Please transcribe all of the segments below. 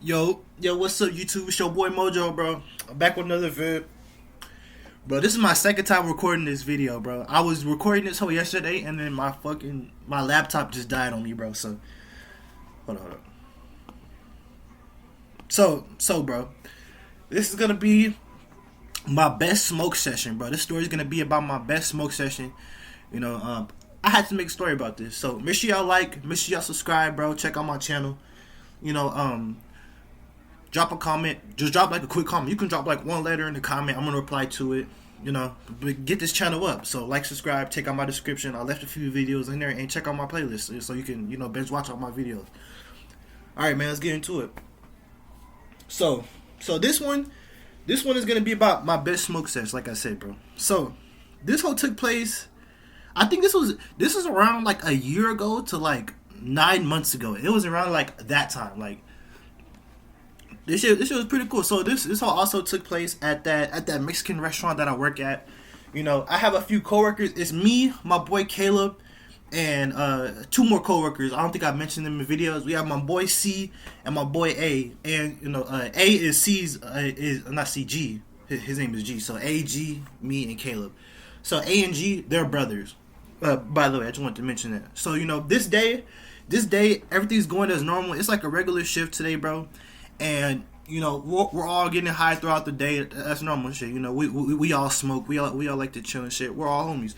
Yo, what's up, YouTube? It's your boy Mojo, bro. I'm back with another vid. Bro, this is my second time recording this video, bro. I was recording this whole yesterday, and then my laptop just died on me, bro. So, hold on. Bro, this is gonna be my best smoke session, bro. This story is gonna be about my best smoke session. I had to make a story about this, so make sure y'all like, make sure y'all subscribe, bro. Check out my channel. You know, drop a comment. Just drop like a quick comment. You can drop like one letter in the comment. I'm gonna reply to it. But get this channel up. So like, subscribe. Check out my description. I left a few videos in there, and check out my playlist so you can binge watch all my videos. All right, man. Let's get into it. So this one is gonna be about my best smoke session. Like I said, bro. So this whole took place. I think this was around like a year ago to like 9 months ago. It was around like that time. Like this shit was pretty cool. So this all also took place at that Mexican restaurant that I work at. I have a few coworkers. It's me, my boy Caleb, and two more coworkers. I don't think I mentioned them in videos. We have my boy C and my boy A. And A is C's is not CG. His name is G. So A, G, me, and Caleb. So A and G, they're brothers. By the way, I just wanted to mention that. So this day, everything's going as normal. It's like a regular shift today, bro. And we're all getting high throughout the day. That's normal shit. We all smoke. We all like to chill and shit. We're all homies.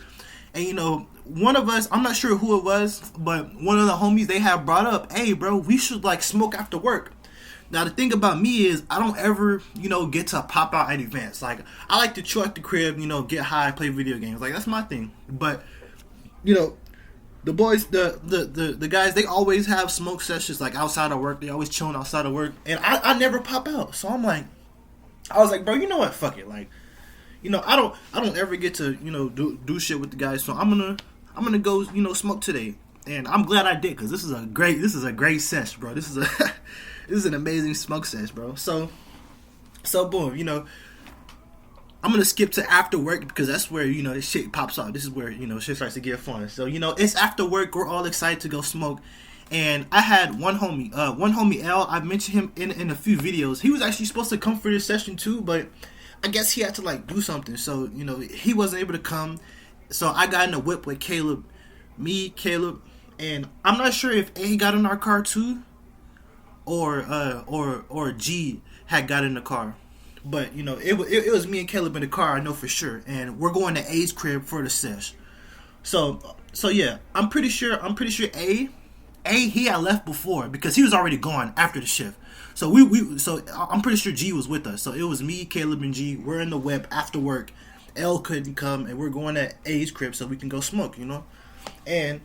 And one of us, I'm not sure who it was, but one of the homies, they have brought up, hey, bro, we should like smoke after work. Now the thing about me is I don't ever get to pop out at events. Like I like to chill at the crib, get high, play video games. Like that's my thing. But the boys, the guys, they always have smoke sessions like outside of work. They always chilling outside of work, and I never pop out. So I was like, bro, you know what? Fuck it. Like, I don't ever get to do shit with the guys. So I'm gonna go smoke today, and I'm glad I did, because this is a great sesh, bro. This is this is an amazing smoke sesh, bro. So boom, I'm gonna skip to after work, because that's where this shit pops off. This is where shit starts to get fun. So it's after work. We're all excited to go smoke, and I had one homie L. I mentioned him in a few videos. He was actually supposed to come for this session too, but I guess he had to like do something. So he wasn't able to come. So I got in a whip with Caleb, and I'm not sure if A got in our car too, or G had got in the car. But it was me and Caleb in the car, I know for sure, and we're going to A's crib for the sesh. So yeah, I'm pretty sure A he had left before, because he was already gone after the shift. So I'm pretty sure G was with us. So it was me, Caleb, and G. We're in the whip after work. L couldn't come, and we're going to A's crib so we can go smoke. And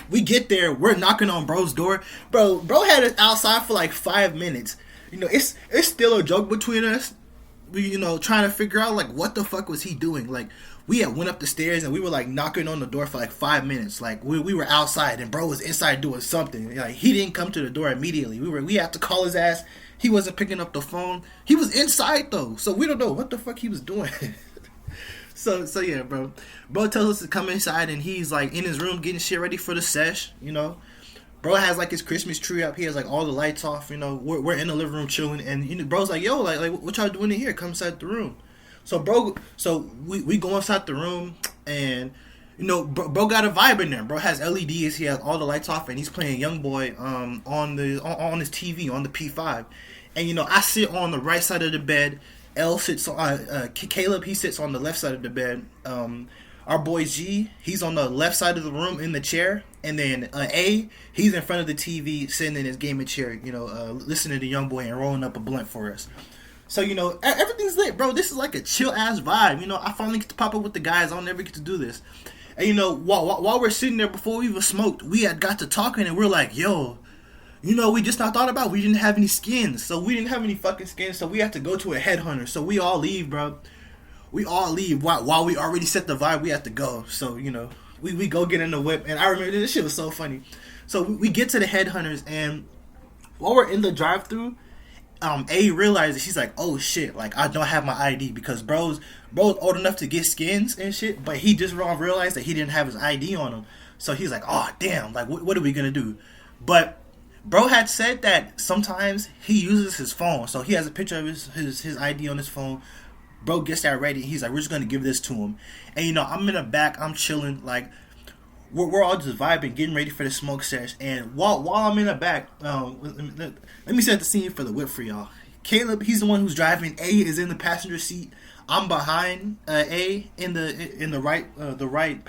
we get there, we're knocking on bro's door. Bro had us outside for like 5 minutes. It's still a joke between us. We, trying to figure out like what the fuck was he doing. Like we had went up the stairs and we were like knocking on the door for like 5 minutes. Like we were outside and bro was inside doing something. Like he didn't come to the door immediately. We had to call his ass. He wasn't picking up the phone. He was inside though, so we don't know what the fuck he was doing. So yeah, bro. Bro tells us to come inside, and he's like in his room getting shit ready for the sesh. Bro has like his Christmas tree up. He has like all the lights off. We're in the living room chilling, and bro's like, yo, like what y'all doing in here? Come inside the room. So we go inside the room, and bro got a vibe in there. Bro has LEDs. He has all the lights off, and he's playing Young Boy on his TV on the P5. And I sit on the right side of the bed. L sits on Caleb. He sits on the left side of the bed. Our boy G, he's on the left side of the room in the chair, and then A, he's in front of the TV, sitting in his gaming chair, listening to Young Boy and rolling up a blunt for us. So everything's lit, bro. This is like a chill ass vibe. I finally get to pop up with the guys. I don't ever get to do this. And while we're sitting there, before we even smoked, we had got to talking, and we're like, yo, we just not thought about, we didn't have any skins. So we didn't have any fucking skins, so we had to go to a headhunter. So we all leave, bro. We all leave while we already set the vibe. We have to go. So we go get in the whip, and I remember this shit was so funny. So we get to the headhunters, and while we're in the drive-thru, A realizes, she's like, oh shit, like I don't have my ID, because bro's old enough to get skins and shit, but he just realized that he didn't have his ID on him. So he's like, oh damn, like what are we gonna do? But Bro had said that sometimes he uses his phone, so he has a picture of his ID on his phone. Bro gets that ready. He's like, we're just gonna give this to him, and I'm in the back, I'm chilling, like we're all just vibing, getting ready for the smoke sesh. And while I'm in the back, let me set the scene for the whip for y'all. Caleb, he's the one who's driving. A is in the passenger seat. I'm behind A in the right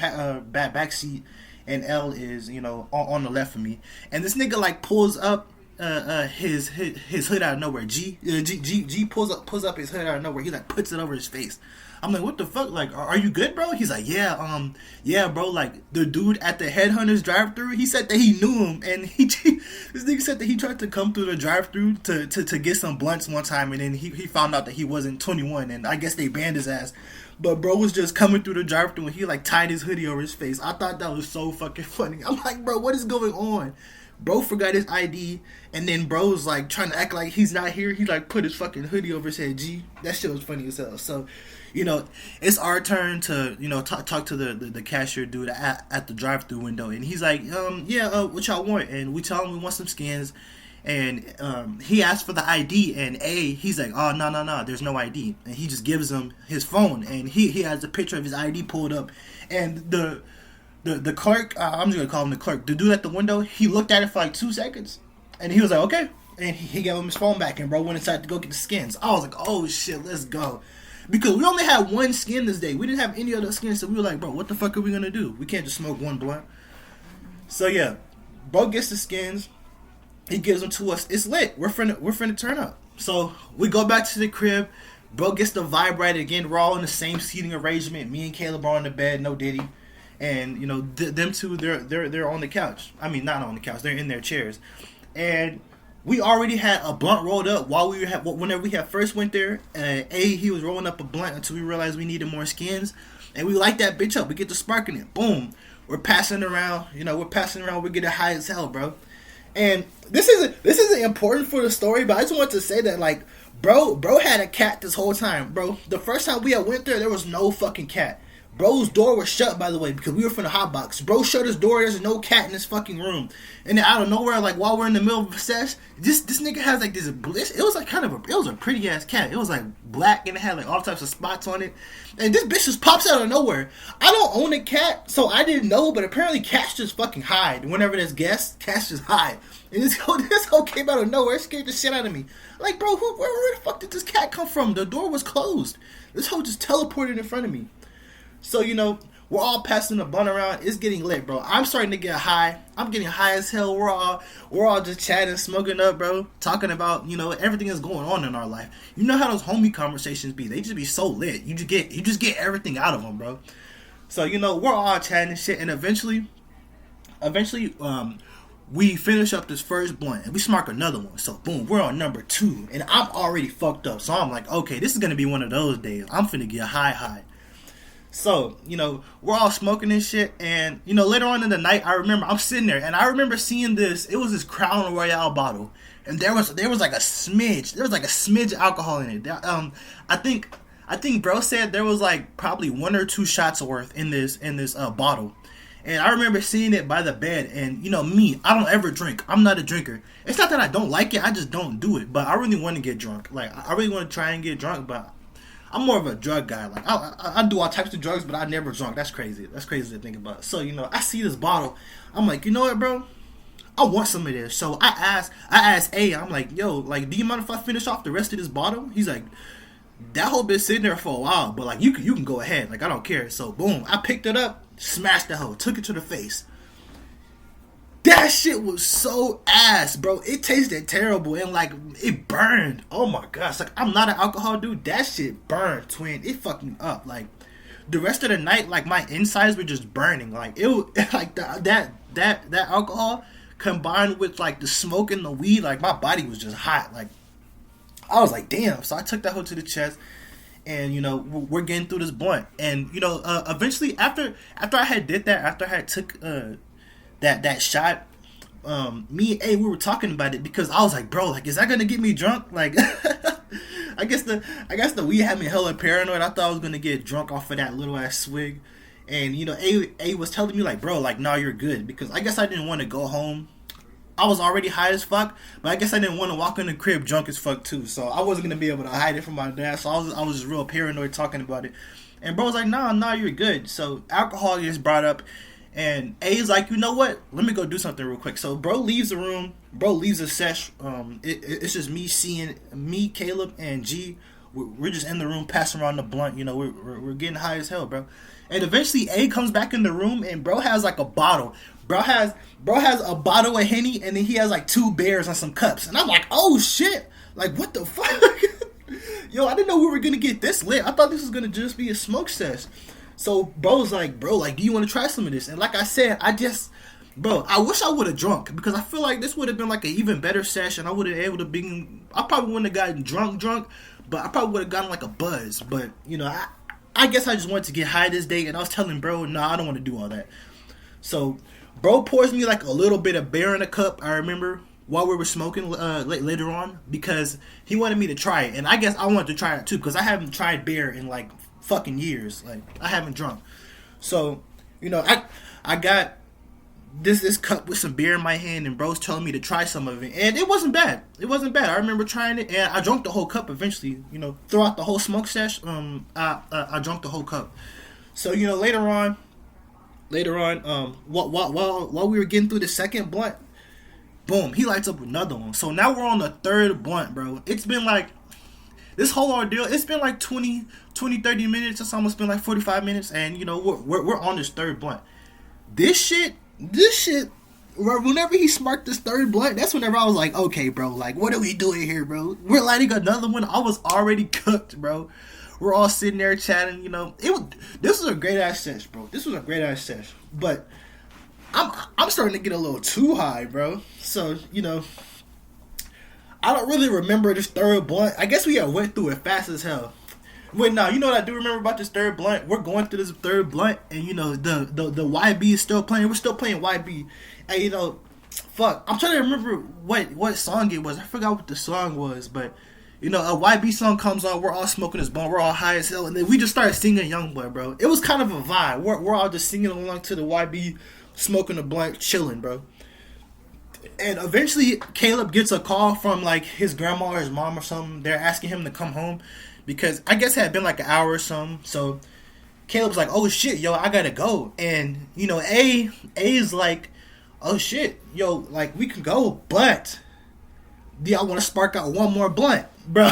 back seat, and L is on the left of me. And this nigga like pulls up his hood out of nowhere. G pulls up his hood out of nowhere. He like puts it over his face. I'm like, what the fuck? Like, are you good, bro? He's like, yeah, bro. Like, the dude at the Headhunters drive-thru, he said that he knew him, and this nigga said that he tried to come through the drive-thru to get some blunts one time, and then he found out that he wasn't 21, and I guess they banned his ass. But bro was just coming through the drive-thru, and he like tied his hoodie over his face. I thought that was so fucking funny. I'm like, bro, what is going on? Bro forgot his ID, and then bro's like trying to act like he's not here. He like put his fucking hoodie over his head. G, that shit was funny as hell. So, it's our turn to talk to the cashier dude at the drive-thru window, and he's like, what y'all want? And we tell him we want some skins, and he asked for the ID, and he's like, oh no, there's no ID, and he just gives him his phone, and he has a picture of his ID pulled up, and the clerk, I'm just gonna call him the clerk, the dude at the window, he looked at it for like 2 seconds, and he was like, okay, and he gave him his phone back, and bro went inside to go get the skins. I was like, oh shit, let's go. Because we only had one skin this day. We didn't have any other skins, so we were like, bro, what the fuck are we gonna do? We can't just smoke one blunt. So yeah, bro gets the skins. He gives them to us. It's lit. We're finna turn up. So we go back to the crib. Bro gets the vibe right again. We're all in the same seating arrangement. Me and Caleb are on the bed, no Diddy. And them two, they're on the couch. I mean, not on the couch. They're in their chairs. And we already had a blunt rolled up whenever we had first went there. He was rolling up a blunt until we realized we needed more skins, and we light that bitch up. We get the spark in it. Boom. We're passing around. We're getting high as hell, bro. And this isn't important for the story, but I just want to say that like, bro had a cat this whole time, bro. The first time we had went there was no fucking cat. Bro's door was shut, by the way, because we were from the hot box. Bro shut his door. There's no cat in this fucking room. And then out of nowhere, like while we're in the middle of a sesh, this nigga has like this. It was like it was a pretty ass cat. It was like black and it had like all types of spots on it. And this bitch just pops out of nowhere. I don't own a cat, so I didn't know. But apparently, cats just fucking hide. Whenever there's guests, cats just hide. And this hoe came out of nowhere. It scared the shit out of me. Like, bro, where the fuck did this cat come from? The door was closed. This hoe just teleported in front of me. So, we're all passing the blunt around. It's getting lit, bro. I'm starting to get high. I'm getting high as hell. We're all just chatting, smoking up, bro. Talking about, everything that's going on in our life. You know how those homie conversations be. They just be so lit. You just get everything out of them, bro. So, we're all chatting and shit. And eventually, we finish up this first blunt. And we smoke another one. So, boom, we're on number 2. And I'm already fucked up. So, I'm like, okay, this is going to be one of those days. I'm finna get high. So, we're all smoking and shit, and, later on in the night, I'm sitting there, and I remember seeing this. It was this Crown Royale bottle, and there was like a smidge alcohol in it. I think bro said there was like probably 1 or 2 shots worth in this bottle. And I remember seeing it by the bed, and me, I don't ever drink. I'm not a drinker. It's not that I don't like it, I just don't do it. But I really want to get drunk. Like, I really want to try and get drunk, but I'm more of a drug guy. Like, I do all types of drugs, but I never drunk. That's crazy. That's crazy to think about. So, I see this bottle. I'm like, you know what, bro? I want some of this. So I asked A, I'm like, yo, like, do you mind if I finish off the rest of this bottle? He's like, that whole been sitting there for a while, but like, you can go ahead. Like, I don't care. So boom, I picked it up, smashed the hoe, took it to the face. That shit was so ass, bro. It tasted terrible and like it burned. Oh my gosh, like I'm not an alcohol dude. That shit burned, twin. It fucked me up. Like the rest of the night, like my insides were just burning. Like it was like that alcohol combined with like the smoke and the weed, like my body was just hot. Like I was like, damn. So I took that hoe to the chest. And we're getting through this blunt, and eventually after I had did that, after I had took that shot, me and A, we were talking about it because I was like, bro, like, is that gonna get me drunk? Like, I guess the weed had me hella paranoid. I thought I was gonna get drunk off of that little ass swig, and A was telling me like, bro, like, nah, you're good, because I guess I didn't want to go home. I was already high as fuck, but I guess I didn't want to walk in the crib drunk as fuck too. So I wasn't gonna be able to hide it from my dad. So I was just real paranoid talking about it. And bro was like, nah, you're good. So alcohol gets brought up, and A's like, you know what? Let me go do something real quick. So bro leaves the room. Bro leaves the sesh. It's just me, Caleb, and G. We're just in the room passing around the blunt. You know, we're getting high as hell, bro. And eventually A comes back in the room, and bro has like a bottle. Bro has a bottle of Henny, and then he has like 2 beers and some cups. And I'm like, oh shit! Like, what the fuck? Yo, I didn't know we were gonna get this lit. I thought this was gonna just be a smoke sesh. So bro's like, do you want to try some of this? And like I said, I wish I would have drunk, because I feel like this would have been like an even better session. I would have able to be. I probably wouldn't have gotten drunk, but I probably would have gotten like a buzz. But you know, I guess I just wanted to get high this day, and I was telling bro, nah, I don't want to do all that. So bro pours me like a little bit of beer in a cup. I remember while we were smoking later on, because he wanted me to try it, and I guess I wanted to try it too, because I haven't tried beer in like fucking years. Like, I haven't drunk. So you know, I got this cup with some beer in my hand, and bro's telling me to try some of it, and it wasn't bad. I remember trying it, and I drank the whole cup eventually. You know, throughout the whole smoke sesh, I drank the whole cup. So you know, later on, while we were getting through the second blunt, boom, he lights up another one. So now we're on the third blunt, bro. It's been like, this whole ordeal, it's been like 30 minutes. It's almost been like 45 minutes, and you know, we're on this third blunt. This shit, whenever he sparked this third blunt, that's whenever I was like, okay, bro, like, what are we doing here, bro? We're lighting another one. I was already cooked, bro. We're all sitting there chatting, you know. This was a great ass sesh, bro. But I'm starting to get a little too high, bro. So, you know, I don't really remember this third blunt. I guess we went through it fast as hell. Wait, no, you know what I do remember about this third blunt? We're going through this third blunt, and you know, the YB is still playing. We're still playing YB. And you know, fuck, I'm trying to remember what song it was. I forgot what the song was, but you know, a YB song comes on, we're all smoking this blunt, we're all high as hell, and then we just started singing Youngboy, bro. It was kind of a vibe. We're all just singing along to the YB, smoking the blunt, chilling, bro. And eventually, Caleb gets a call from like his grandma or his mom or something. They're asking him to come home, because I guess it had been like an hour or something. So Caleb's like, oh shit, yo, I gotta go. And you know, A is like, oh shit, yo, like, we can go, but do y'all want to spark out one more blunt, bro?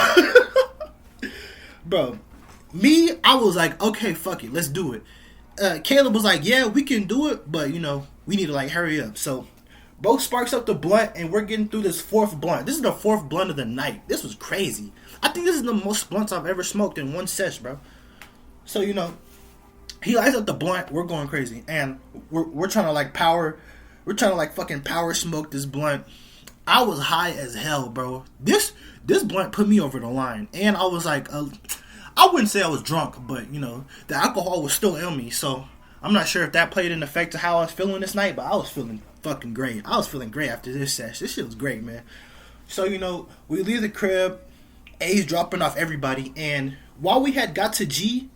Bro, me, I was like, okay, fuck it, let's do it. Caleb was like, yeah, we can do it, but you know, we need to like hurry up. So bro sparks up the blunt, and we're getting through this fourth blunt. This is the fourth blunt of the night. This was crazy. I think this is the most blunts I've ever smoked in one sesh, bro. So you know, he lights up the blunt, we're going crazy, and we're trying to like fucking power smoke this blunt. I was high as hell, bro. This blunt put me over the line, and I was like, I wouldn't say I was drunk, but you know, the alcohol was still in me, so I'm not sure if that played an effect to how I was feeling this night, but I was feeling fucking great. I was feeling great after this sesh. This shit was great, man. So you know, we leave the crib, A's dropping off everybody, and while we had got to G,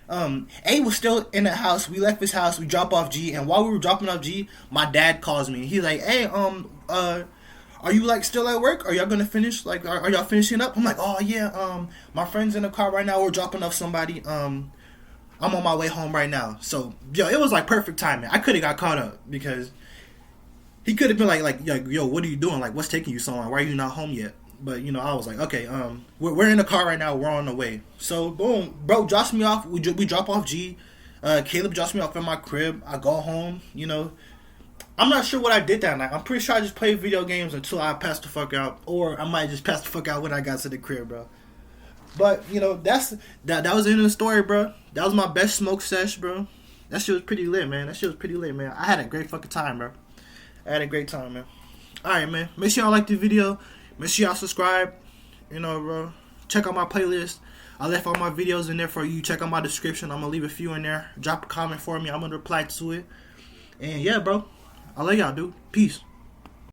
A was still in the house. We left his house, we drop off G, and while we were dropping off G, my dad calls me. He's like, hey, are you like still at work? Are y'all gonna finish? Like, are y'all finishing up? I'm like, oh yeah, my friend's in the car right now. We're dropping off somebody. I'm on my way home right now. So yo, it was like perfect timing. I could have got caught up, because he could have been like, yo, what are you doing? Like, what's taking you so long? Why are you not home yet? But you know, I was like, okay, we're in the car right now. We're on the way. So boom, bro drops me off. We drop off G. Caleb drops me off in my crib. I go home. You know, I'm not sure what I did that night. I'm pretty sure I just played video games until I passed the fuck out, or I might just pass the fuck out when I got to the crib, bro. But you know, that was the end of the story, bro. That was my best smoke sesh, bro. That shit was pretty lit, man. I had a great fucking time, bro. Man. Alright, man. Make sure y'all like the video. Make sure y'all subscribe. You know, bro. Check out my playlist. I left all my videos in there for you. Check out my description. I'm gonna leave a few in there. Drop a comment for me. I'm gonna reply to it. And yeah, bro. I love y'all, dude. Peace.